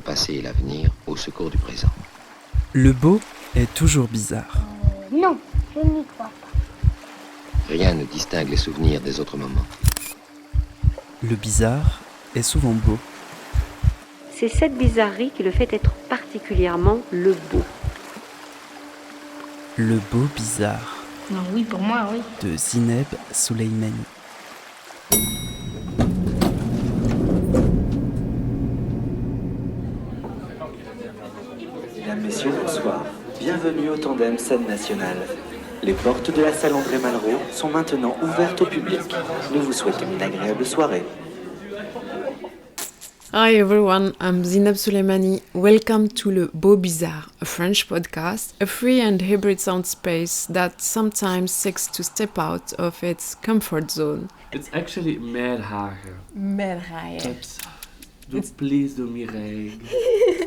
passé et l'avenir au secours du présent. Le beau est toujours bizarre. Non, je n'y crois pas. Rien ne distingue les souvenirs des autres moments. Le bizarre est souvent beau. C'est cette bizarrerie qui le fait être particulièrement le beau. Le beau bizarre. Non, oui, pour moi, oui. De Zineb Souleymani. Mesdames, Messieurs, bonsoir. Bienvenue au tandem scène nationale. Les portes de la salle André Malraux sont maintenant ouvertes au public. Nous vous souhaitons une agréable soirée. Hi everyone, I'm Zineb Souleymani. Welcome to Le Beau Bizarre, a French podcast, a free and hybrid sound space that sometimes seeks to step out of its comfort zone. It's actually Meirhaeghe. Meirhaeghe. Please do Meirhaeghe.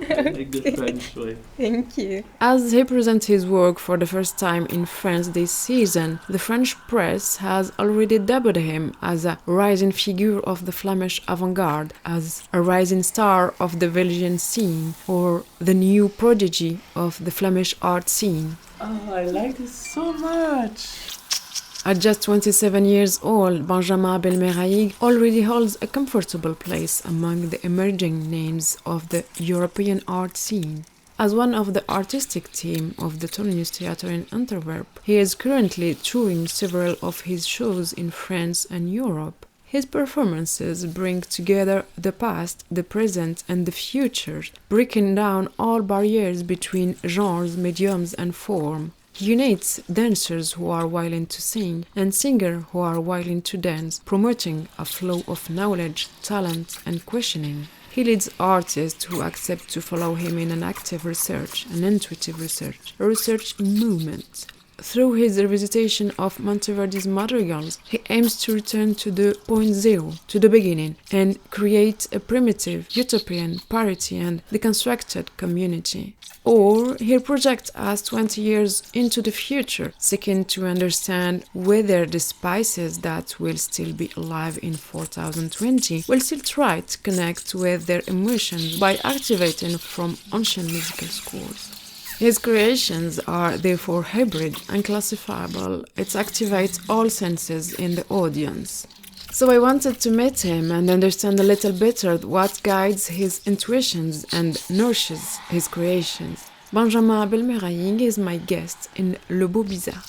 Like the French way. Thank you. As he presents his work for the first time in France this season, the French press has already dubbed him as a rising figure of the Flemish avant-garde, as a rising star of the Belgian scene, or the new prodigy of the Flemish art scene. Oh, I like this so much. At just 27 years old, Benjamin Abel Meirhaeghe already holds a comfortable place among the emerging names of the European art scene. As one of the artistic team of the Toneelhuis Theatre in Antwerp, he is currently touring several of his shows in France and Europe. His performances bring together the past, the present, and the future, breaking down all barriers between genres, mediums, and form. He unites dancers who are willing to sing and singers who are willing to dance, promoting a flow of knowledge, talent, and questioning. He leads artists who accept to follow him in an active research, an intuitive research, a research in movement. Through his revisitation of Monteverdi's madrigals, he aims to return to the point zero, to the beginning, and create a primitive, utopian, parity and deconstructed community. Or he projects us 20 years into the future, seeking to understand whether the spices that will still be alive in 4020 will still try to connect with their emotions by activating from ancient musical scores. His creations are therefore hybrid, unclassifiable. It activates all senses in the audience. So I wanted to meet him and understand a little better what guides his intuitions and nourishes his creations. Benjamin Abel Meirhaeghe is my guest in Le Beau Bizarre.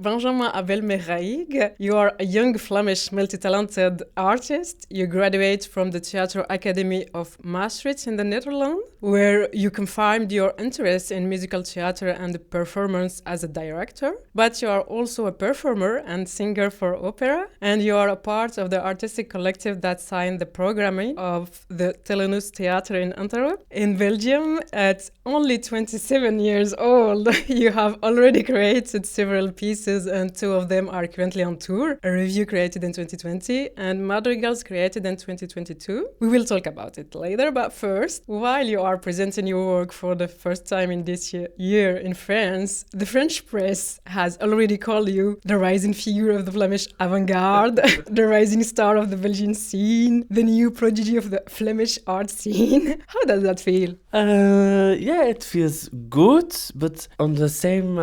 Benjamin Abel Meirhaeghe, you are a young Flemish multi-talented artist. You graduate from the Theatre Academy of Maastricht in the Netherlands, where you confirmed your interest in musical theatre and performance as a director. But you are also a performer and singer for opera, and you are a part of the artistic collective that signed the programming of the Toneelhuis Theatre in Antwerp. In Belgium, at only 27 years old, you have already created several pieces, and two of them are currently on tour. A review created in 2020 and madrigals created in 2022. We will talk about it later, but first, while you are presenting your work for the first time in this year in France, the French press has already called you the rising figure of the Flemish avant-garde, the rising star of the Belgian scene, the new prodigy of the Flemish art scene. How does that feel? Yeah, it feels good, but on the same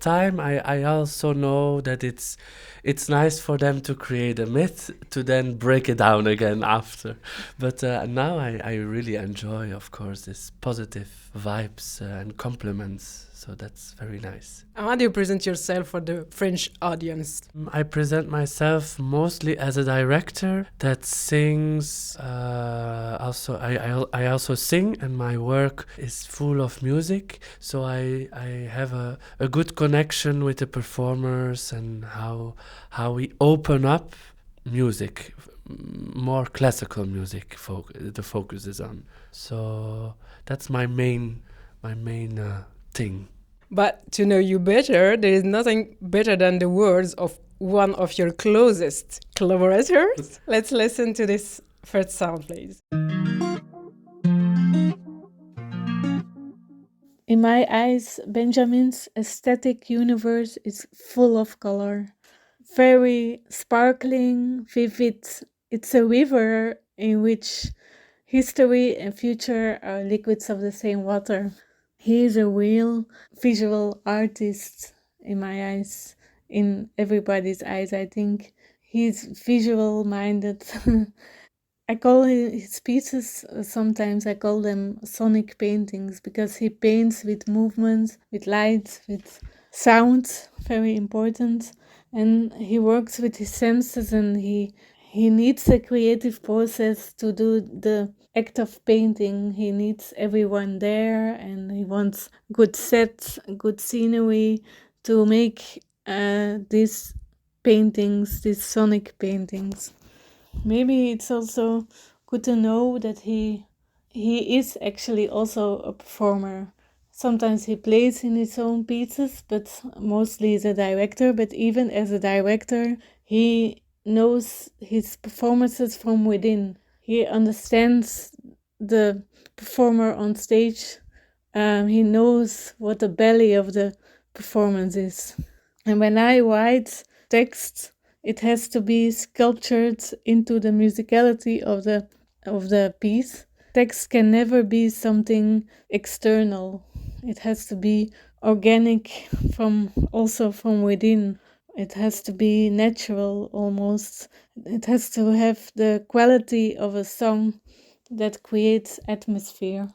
time, I also know that it's nice for them to create a myth to then break it down again after. But now I really enjoy, of course, this positive vibes and compliments. So that's very nice. How do you present yourself for the French audience? I present myself mostly as a director that sings. Also, I also sing, and my work is full of music. So I have a good connection with the performers and how we open up music, more classical music. The focus is on. So that's my main thing. But to know you better, there is nothing better than the words of one of your closest collaborators. Let's listen to this first sound, please. In my eyes, Benjamin's aesthetic universe is full of color, very sparkling, vivid. It's a river in which history and future are liquids of the same water. He is a real visual artist in my eyes, in everybody's eyes, I think. He's visual minded. I call his pieces, sometimes I call them sonic paintings, because he paints with movements, with light, with sound, very important. And he works with his senses, and he needs a creative process to do the act of painting. He needs everyone there, and he wants good sets, good scenery to make these paintings, these sonic paintings. Maybe it's also good to know that he is actually also a performer. Sometimes he plays in his own pieces, but mostly he's a director. But even as a director, he knows his performances from within. He understands the performer on stage. He knows what the belly of the performance is. And when I write text, it has to be sculptured into the musicality of the piece. Text can never be something external. It has to be organic from within. It has to be natural almost. It has to have the quality of a song that creates atmosphere.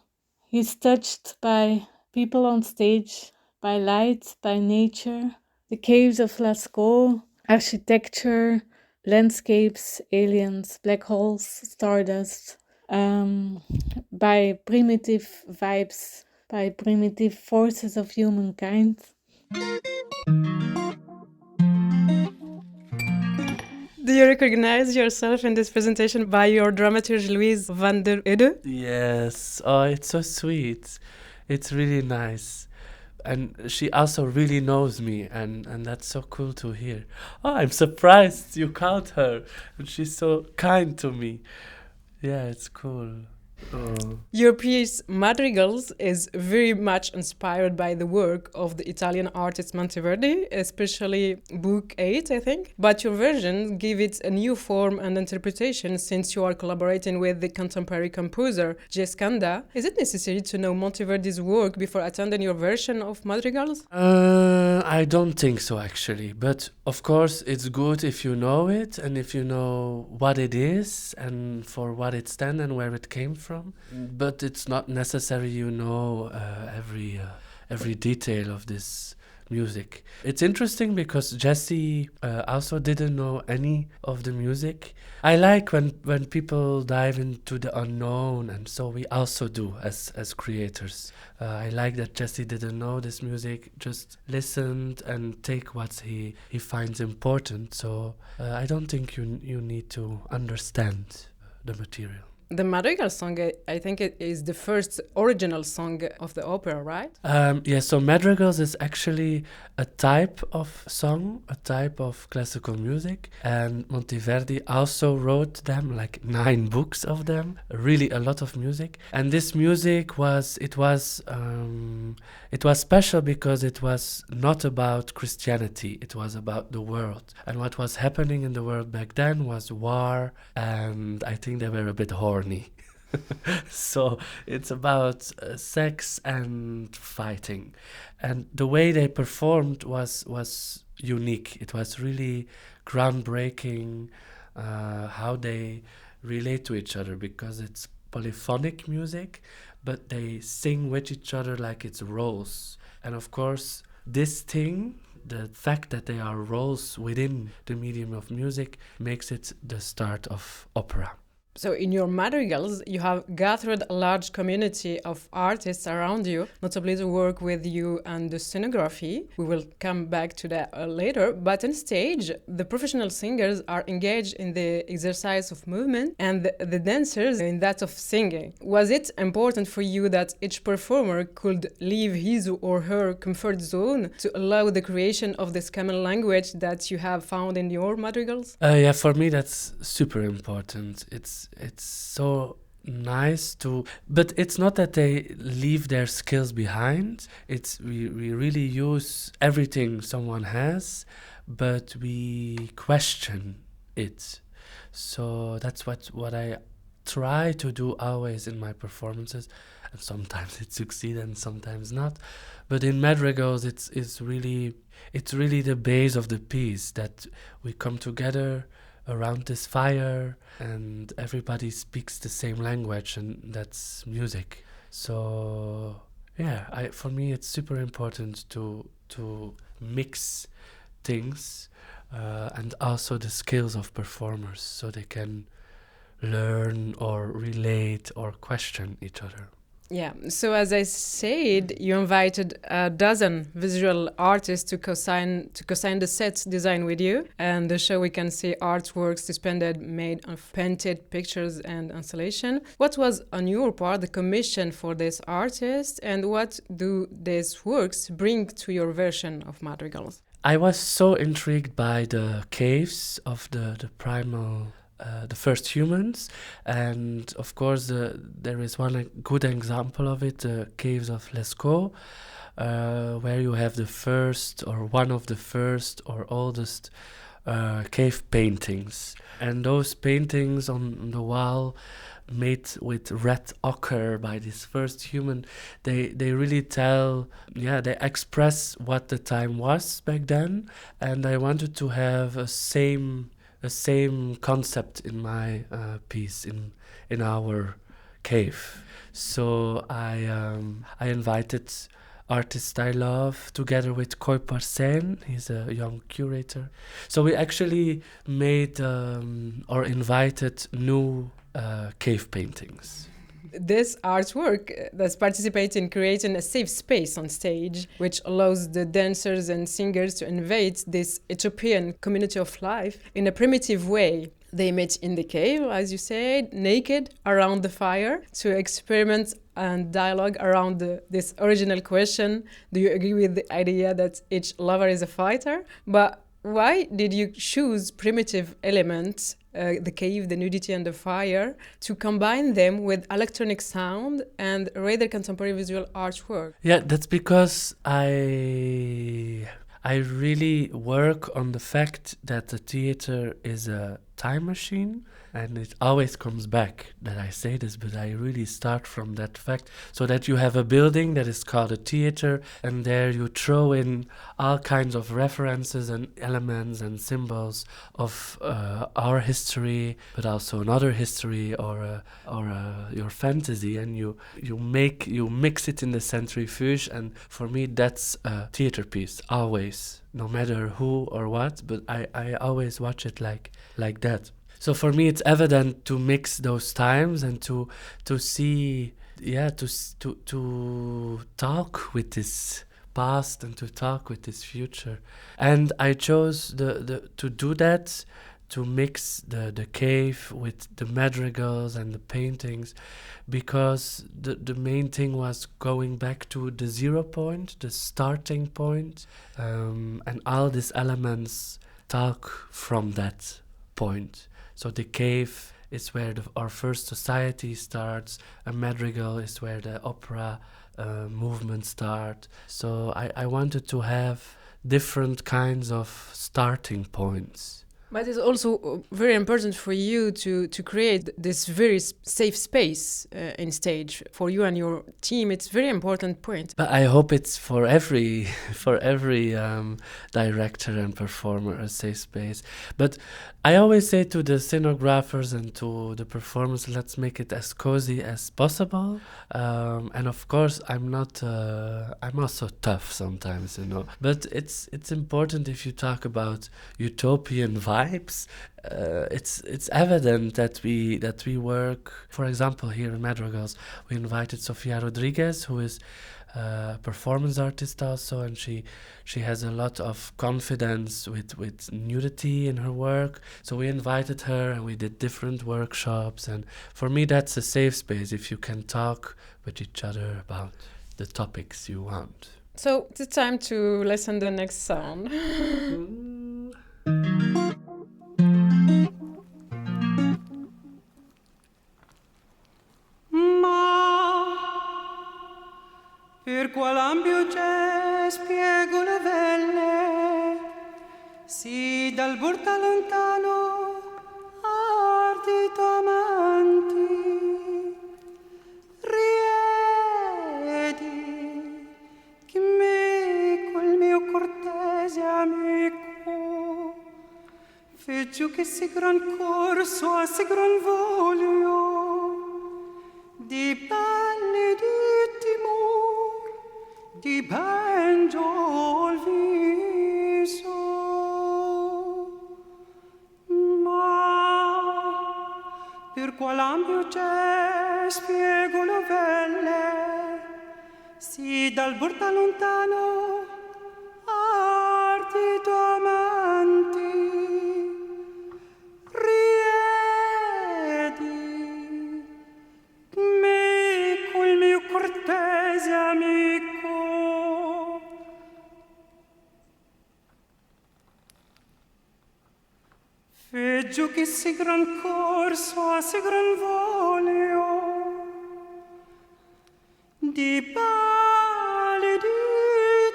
He's touched by people on stage, by light, by nature, the caves of Lascaux, architecture, landscapes, aliens, black holes, stardust, by primitive vibes, by primitive forces of humankind. Do you recognize yourself in this presentation by your dramaturge Louise van der Udde? Yes. Oh, it's so sweet. It's really nice. And she also really knows me, and that's so cool to hear. Oh, I'm surprised you called her, and she's so kind to me. Yeah, it's cool. Oh. Your piece Madrigals is very much inspired by the work of the Italian artist Monteverdi, especially Book 8, I think. But your version give it a new form and interpretation since you are collaborating with the contemporary composer Giscanda. Is it necessary to know Monteverdi's work before attending your version of Madrigals? I don't think so, actually. But of course, it's good if you know it and if you know what it is and for what it stands and where it came from. But it's not necessary you know every detail of this music. It's interesting because Jessie also didn't know any of the music. I like when people dive into the unknown, and so we also do as creators. I like that Jessie didn't know this music, just listened and take what he finds important. So I don't think you need to understand the material. The Madrigal song, I think it is the first original song of the opera, right? Yeah, so madrigals is actually a type of song, a type of classical music. And Monteverdi also wrote them, like 9 books of them, really a lot of music. And this music was special because it was not about Christianity, it was about the world. And what was happening in the world back then was war, and I think they were a bit horny. So it's about sex and fighting, and the way they performed was unique. It was really groundbreaking how they relate to each other, because it's polyphonic music, but they sing with each other like it's roles. And of course, this thing, the fact that they are roles within the medium of music, makes it the start of opera. So in your madrigals, you have gathered a large community of artists around you, notably to work with you and the scenography. We will come back to that later. But on stage, the professional singers are engaged in the exercise of movement and the dancers in that of singing. Was it important for you that each performer could leave his or her comfort zone to allow the creation of this common language that you have found in your madrigals? Yeah, for me that's super important. It's so nice to, but it's not that they leave their skills behind. It's we really use everything someone has, but we question it. So that's what I try to do always in my performances, and sometimes it succeeds and sometimes not. But in Madrigals, it's really the base of the piece, that we come together around this fire and everybody speaks the same language, and that's music. So yeah, for me it's super important to mix things and also the skills of performers, so they can learn or relate or question each other. Yeah, so as I said, you invited a dozen visual artists to co-sign the set design with you. And the show, we can see artworks suspended made of painted pictures and installation. What was on your part the commission for this artist, and what do these works bring to your version of Madrigals? I was so intrigued by the caves of the primal, the first humans, and of course there is one good example of it, the caves of Lescaut, where you have the first or one of the first or oldest cave paintings, and those paintings on the wall made with red ochre by this first human, they really tell, they express what the time was back then, and I wanted to have a same concept in my piece, in our cave. So I invited artist I love together with Koy Parsen. He's a young curator. So we actually made or invited new cave paintings. This artwork does participate in creating a safe space on stage, which allows the dancers and singers to invade this Ethiopian community of life in a primitive way. They met in the cave, as you said, naked around the fire, to experiment and dialogue around this original question: do you agree with the idea that each lover is a fighter? But why did you choose primitive elements, the cave, the nudity, and the fire, to combine them with electronic sound and rather contemporary visual artwork? Yeah, that's because I really work on the fact that the theater is a time machine, and it always comes back that I say this, but I really start from that fact, so that you have a building that is called a theater, and there you throw in all kinds of references and elements and symbols of our history, but also another history or your fantasy, and you mix it in the centrifuge, and for me that's a theater piece, always, no matter who or what, but I always watch it like that. So for me, it's evident to mix those times and to see, to talk with this past and to talk with this future. And I chose to do that, to mix the cave with the madrigals and the paintings, because the main thing was going back to the 0 point, the starting point, and all these elements talk from that point. So the cave is where our first society starts, a madrigal is where the opera movement starts. So I wanted to have different kinds of starting points. But it's also very important for you to create this very safe space in stage for you and your team. It's a very important point. But I hope it's for every director and performer a safe space. But I always say to the scenographers and to the performers, let's make it as cozy as possible. And of course, I'm also tough sometimes, But it's important if you talk about utopian vibes. It's evident that we work. For example, here in Madrigals, we invited Sofia Rodriguez, who is a performance artist also, and she has a lot of confidence with nudity in her work. So we invited her, and we did different workshops. And for me, that's a safe space if you can talk with each other about the topics you want. So it's time to listen to the next song. dal porta lontano ardito amanti riedi che me col mio cortese amico feccio che si gran corso a si gran voglio di pelle di timor di bengio il viso per qual ampio c'è spiego novelle si dal porta lontano ardito amanti riedi me col mio cortese amico feggio che si gran corso a si gran voglio di pale di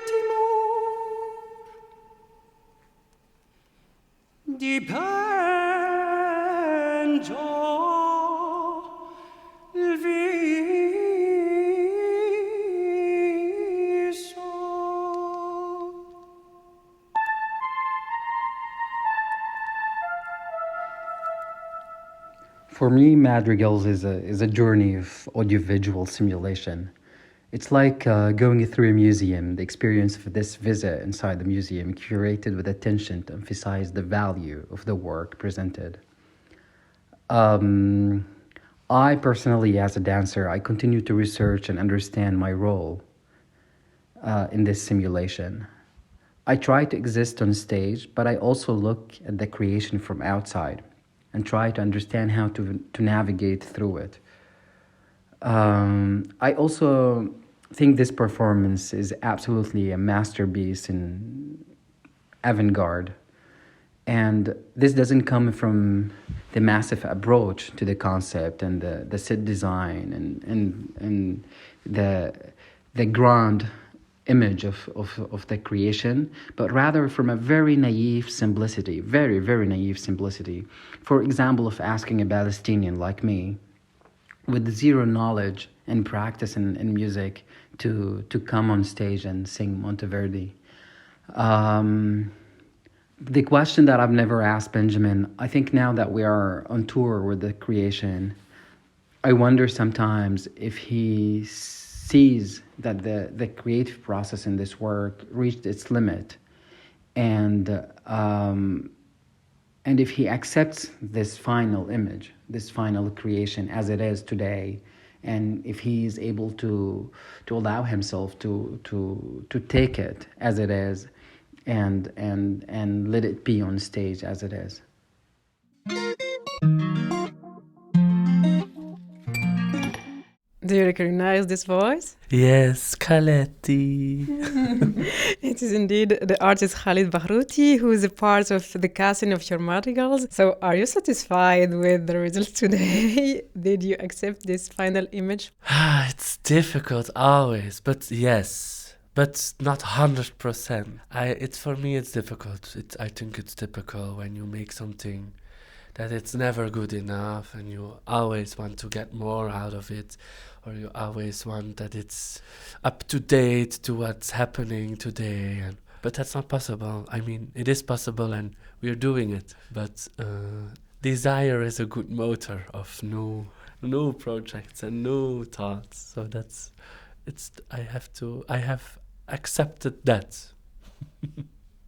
timor di bengio il viso. For me, madrigals is a journey of audiovisual simulation. It's like going through a museum, the experience of this visit inside the museum curated with attention to emphasize the value of the work presented. I personally, as a dancer, I continue to research and understand my role in this simulation. I try to exist on stage, but I also look at the creation from outside and try to understand how to navigate through it. I also think this performance is absolutely a masterpiece in avant-garde. And this doesn't come from the massive approach to the concept and the set design and the grand image of the creation, but rather from a very naive simplicity, very, very naive simplicity. For example, of asking a Palestinian like me, with zero knowledge and practice in music, to come on stage and sing Monteverdi. The question that I've never asked Benjamin, I think now that we are on tour with the creation, I wonder sometimes if he sees that the creative process in this work reached its limit, and if he accepts this final image, this final creation as it is today, and if he is able to allow himself to take it as it is, and let it be on stage as it is. Do you recognize this voice? Yes, Kaletti. It is indeed the artist Khalid Bahrouti, who is a part of the casting of your madrigals. So are you satisfied with the results today? Did you accept this final image? It's difficult always, but yes. But not 100%. For me, it's difficult. I think it's typical when you make something that it's never good enough and you always want to get more out of it, or you always want that it's up to date to what's happening today. But that's not possible. I mean, it is possible and we're doing it. But desire is a good motor of new projects and new thoughts. So I have accepted that.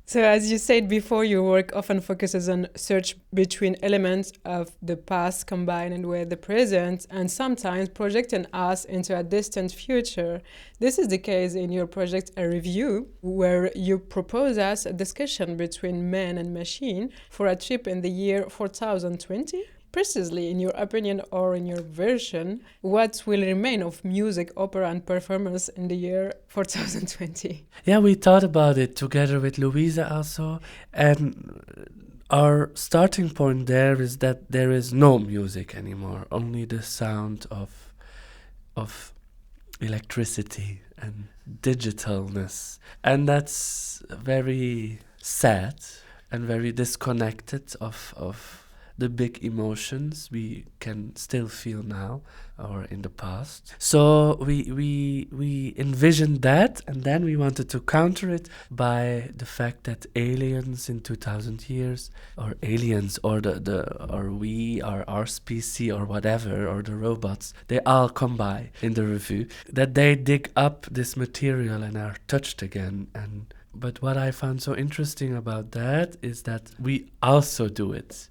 So as you said before, your work often focuses on search between elements of the past combined with the present, and sometimes projecting us into a distant future. This is the case in your project A Review, where you propose us a discussion between man and machine for a trip in the year 4020. Precisely, in your opinion or in your version, what will remain of music, opera and performance in the year 4020? Yeah, we thought about it together with Louisa also, and our starting point there is that there is no music anymore, only the sound of electricity and digitalness. And that's very sad, and very disconnected of the big emotions we can still feel now or in the past. So we envisioned that, and then we wanted to counter it by the fact that aliens in 2000 years, or aliens, or or we, or our species, or whatever, or the robots, they all come by in the review, that they dig up this material and are touched again. But what I found so interesting about that is that we also do it.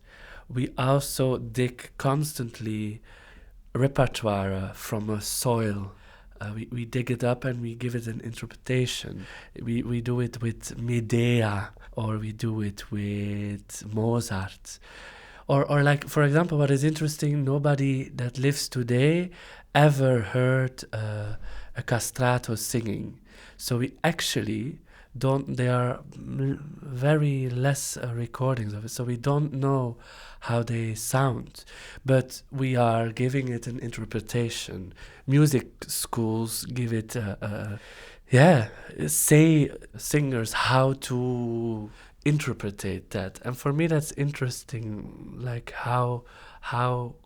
We also dig constantly repertoire from a soil. We dig it up and we give it an interpretation. We do it with Medea, or we do it with Mozart. Or like, for example, what is interesting, nobody that lives today ever heard a castrato singing. So we actually there are very less recordings of it, so we don't know how they sound, but we are giving it an interpretation. Music schools give it say singers how to interpret that. And for me that's interesting, like how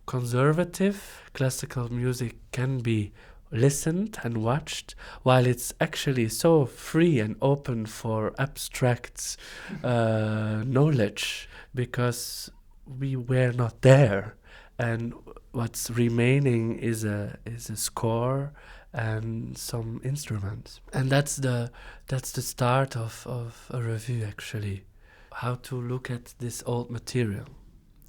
conservative classical music can be listened and watched, while it's actually so free and open for abstract knowledge, because we were not there, and what's remaining is a score and some instruments. And that's the start of a review, actually, how to look at this old material.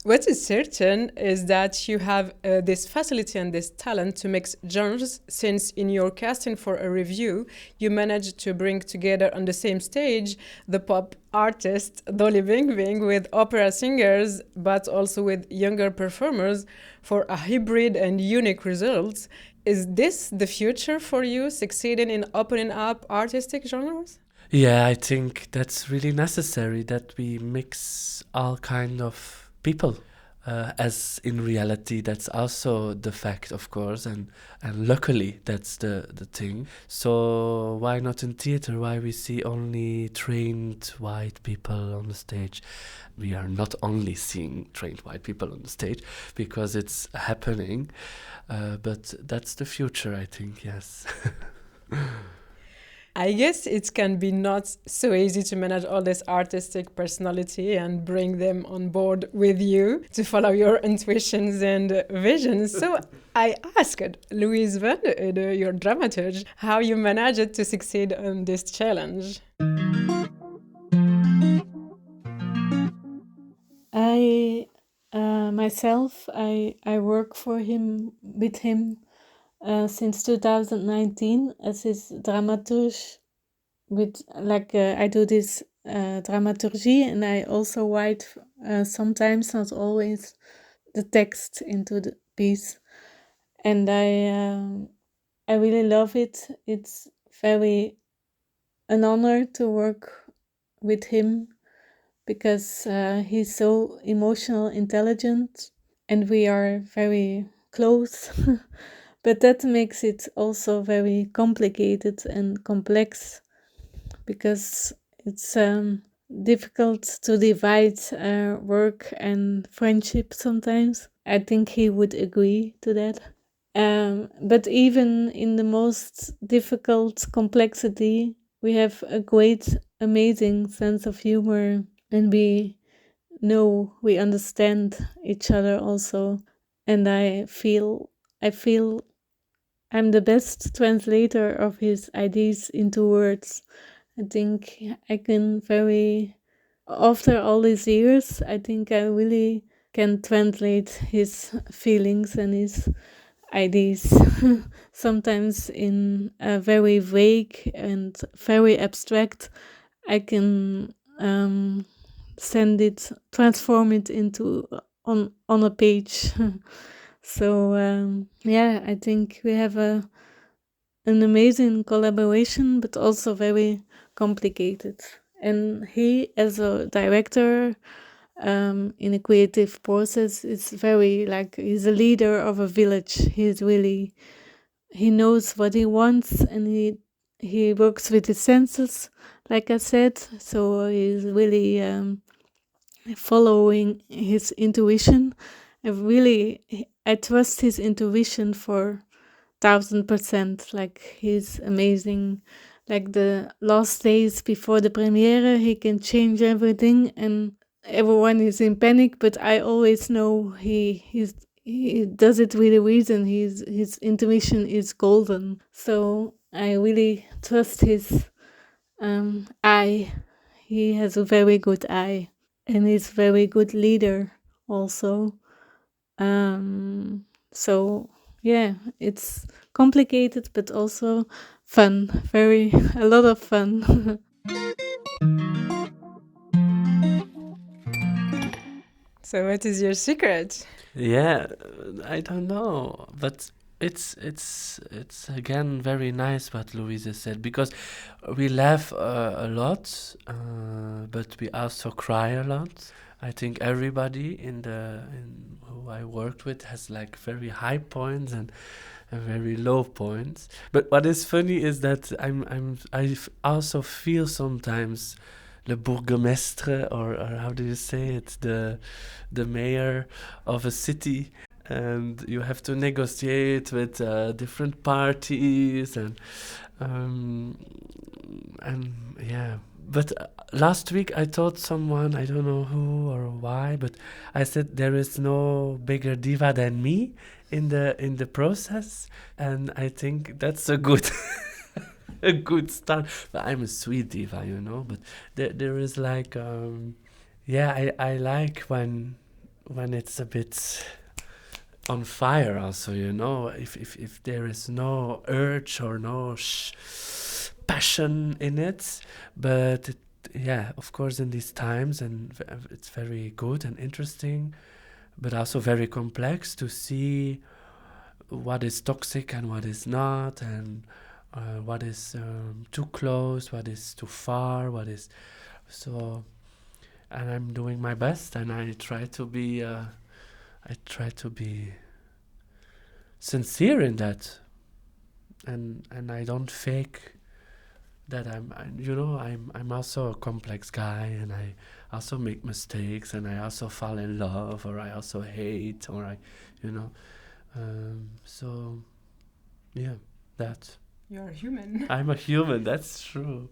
What is certain is that you have this facility and this talent to mix genres, since in your casting for a review, you managed to bring together on the same stage the pop artist Dolly Bing Bing with opera singers, but also with younger performers for a hybrid and unique results. Is this the future for you, succeeding in opening up artistic genres? Yeah, I think that's really necessary, that we mix all kind of people, as in reality that's also the fact, of course, and luckily that's the thing. So why not in theater? Why we see only trained white people on the stage? We are not only seeing trained white people on the stage because it's happening, but that's the future, I think. Yes. I guess it can be not so easy to manage all this artistic personality and bring them on board with you to follow your intuitions and visions. So I asked Louise Van de Eude, your dramaturge, how you managed to succeed on this challenge. I work with him since 2019 as his dramaturge. I do this dramaturgy, and I also write sometimes, not always, the text into the piece. And I really love it. It's very an honor to work with him, because he's so emotional, intelligent, and we are very close. But that makes it also very complicated and complex, because it's difficult to divide work and friendship sometimes. I think he would agree to that. But even in the most difficult complexity, we have a great, amazing sense of humor, and we understand each other also. And I feel I'm the best translator of his ideas into words. I think I can after all these years, I think I really can translate his feelings and his ideas, sometimes in a very vague and very abstract. I can transform it into on a page. So I think we have an amazing collaboration, but also very complicated. And he, as a director, in a creative process, is very he's a leader of a village. He knows what he wants, and he works with his senses, like I said. So he's really following his intuition. I trust his intuition for 1000%. Like, he's amazing. Like, the last days before the premiere, he can change everything, and everyone is in panic. But I always know he does it with a reason. His intuition is golden. So I really trust his eye. He has a very good eye, and he's very good leader also. So yeah, it's complicated but also fun. A lot of fun. So what is your secret? Yeah, I don't know, but it's again very nice what Louisa said, because we laugh a lot, but we also cry a lot. I think everybody in who I worked with has like very high points and very low points. But what is funny is that I also feel sometimes le bourgmestre, or how do you say it, the mayor of a city, and you have to negotiate with different parties and yeah. But last week I told someone, I don't know who or why, but I said there is no bigger diva than me in the process, and I think that's a good a good start. But I'm a sweet diva, but there is like I like when it's a bit on fire also, if there is no urge or no passion in it. But of course in these times, and it's very good and interesting, but also very complex to see what is toxic and what is not, and what is too close, what is too far, what is so. And I'm doing my best, and I try to be sincere in that, and I don't fake that I'm also a complex guy, and I also make mistakes, and I also fall in love, or I also hate, or so yeah, that. You're human. I'm a human, that's true.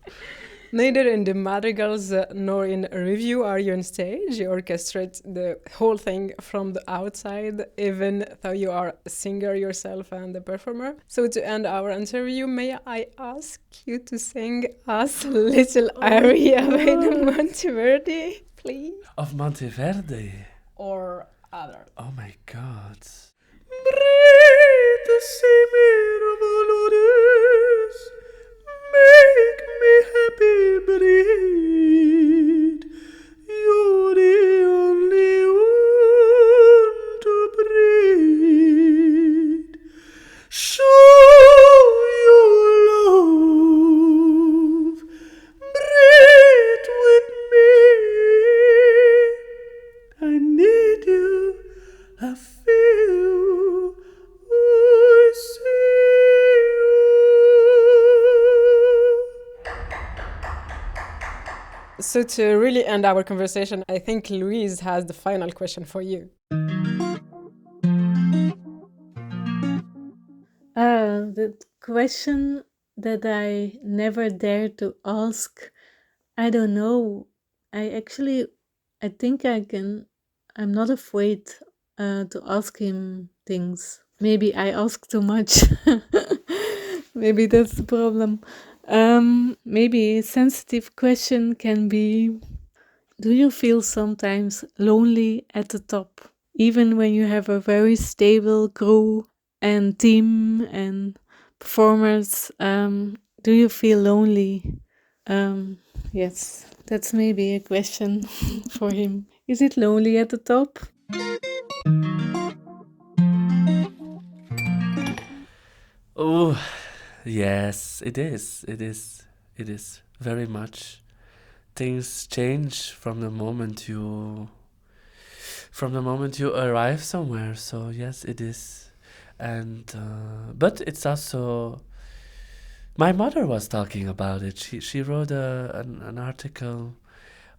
Neither in the madrigals nor in a review are you on stage. You orchestrate the whole thing from the outside, even though you are a singer yourself and a performer. So to end our interview, may I ask you to sing us a little aria by the Monteverdi, please? Of Monteverdi? Or other. Oh my God. Make me happy, breathe. You're the only one to breathe. Show your love, breathe with me. I need you, I feel you, I see you. So to really end our conversation, I think Louise has the final question for you. The question that I never dared to ask, I don't know. I think I'm not afraid to ask him things. Maybe I ask too much. Maybe that's the problem. Maybe a sensitive question can be, do you feel sometimes lonely at the top? Even when you have a very stable crew and team and performers, do you feel lonely? Yes, that's maybe a question for him. Is it lonely at the top? Oh, yes, it is. It is very much. Things change from the moment you arrive somewhere. So yes, it is. And but it's also, my mother was talking about it. She wrote an article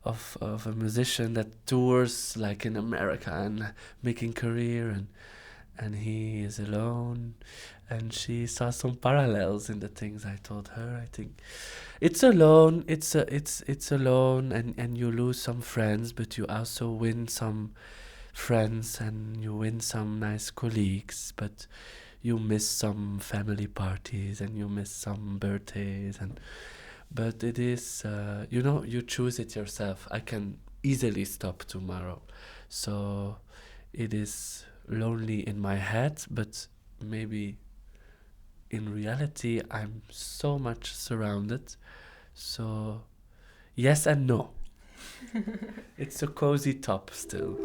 of a musician that tours like in America and making career, and he is alone, and she saw some parallels in the things I told her. I think it's alone, it's alone, and you lose some friends, but you also win some friends, and you win some nice colleagues, but you miss some family parties, and you miss some birthdays, but it is you choose it yourself. I can easily stop tomorrow, so it is lonely in my head, but maybe in reality I'm so much surrounded. So yes and no. It's a cozy top still.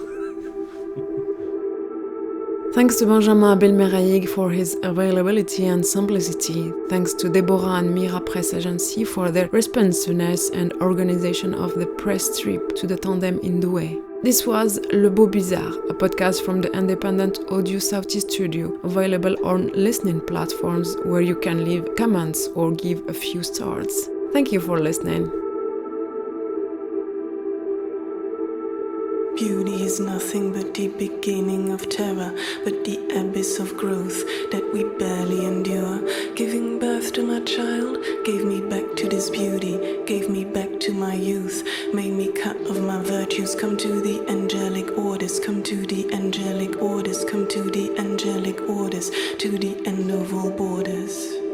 Thanks to Benjamin Abel Meirhaeghe for his availability and simplicity. Thanks to Deborah and Mira Press Agency for their responsiveness and organization of the press trip to the Tandem in Douai. This was Le Beau Bizarre, a podcast from the independent Audio Southeast Studio, available on listening platforms where you can leave comments or give a few stars. Thank you for listening. Beauty is nothing but the beginning of terror, but the abyss of growth that we barely endure. Giving birth to my child gave me back to this beauty, gave me back to my youth, made me cut of my virtues. Come to the angelic orders, come to the angelic orders, come to the angelic orders, to the end of all borders.